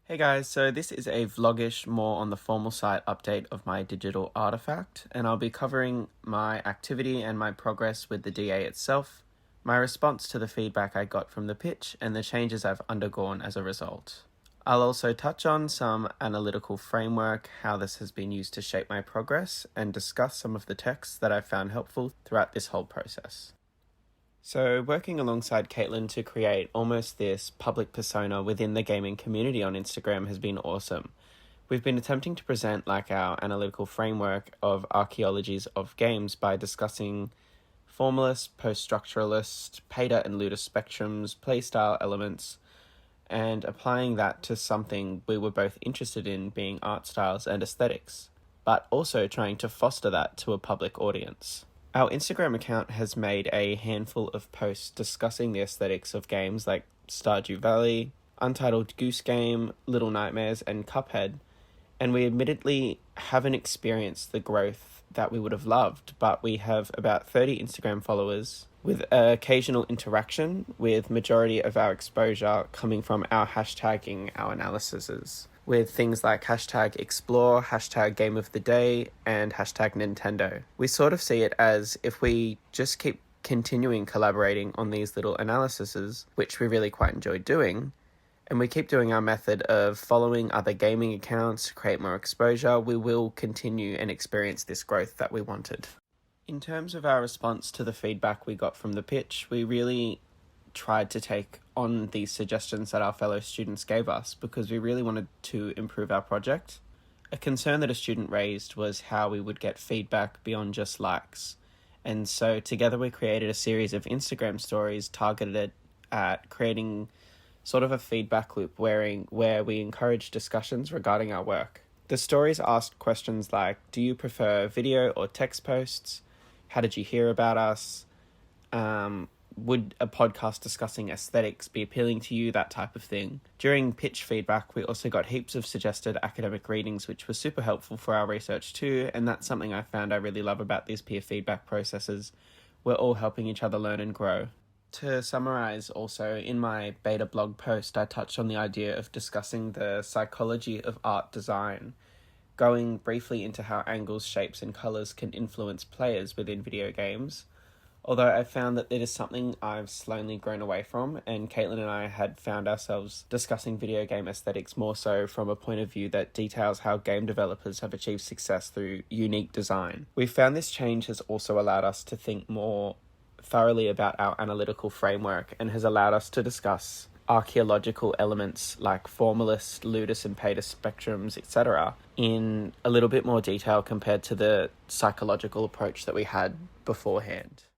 Hey guys, so this is a vlogish, more on the formal site update of my digital artifact, and I'll be covering my activity and my progress with the DA itself, my response to the feedback I got from the pitch, and the changes I've undergone as a result. I'll also touch on some analytical framework, how this has been used to shape my progress, and discuss some of the texts that I've found helpful throughout this whole process. So, working alongside Caitlin to create almost this public persona within the gaming community on Instagram has been awesome. We've been attempting to present our analytical framework of archaeologies of games by discussing formalist, post-structuralist, Beta and Ludus spectrums, playstyle elements, and applying that to something we were both interested in, being art styles and aesthetics, but also trying to foster that to a public audience. Our Instagram account has made a handful of posts discussing the aesthetics of games like Stardew Valley, Untitled Goose Game, Little Nightmares, and Cuphead, and we admittedly haven't experienced the growth that we would have loved, but we have about 30 Instagram followers with occasional interaction, with majority of our exposure coming from our hashtagging our analyses, with things like hashtag explore, hashtag game of the day, and hashtag Nintendo. We sort of see it as if we just keep continuing collaborating on these little analyses, which we really quite enjoy doing, and we keep doing our method of following other gaming accounts to create more exposure, we will continue and experience this growth that we wanted. In terms of our response to the feedback we got from the pitch, we really tried to take on these suggestions that our fellow students gave us because we really wanted to improve our project. A concern that a student raised was how we would get feedback beyond just likes. And so together we created a series of Instagram stories targeted at creating sort of a feedback loop where we encourage discussions regarding our work. The stories asked questions like, do you prefer video or text posts? How did you hear about us? Would a podcast discussing aesthetics be appealing to you? That type of thing. During pitch feedback, we also got heaps of suggested academic readings, which was super helpful for our research too, and that's something I found I really love about these peer feedback processes. We're all helping each other learn and grow. To summarize, also, in my beta blog post, I touched on the idea of discussing the psychology of art design, going briefly into how angles, shapes, and colors can influence players within video games. Although I found that it is something I've slowly grown away from, and Caitlin and I had found ourselves discussing video game aesthetics more so from a point of view that details how game developers have achieved success through unique design. We found this change has also allowed us to think more thoroughly about our analytical framework and has allowed us to discuss archaeological elements like formalist, ludus, and Beta spectrums, etc., in a little bit more detail compared to the psychological approach that we had beforehand.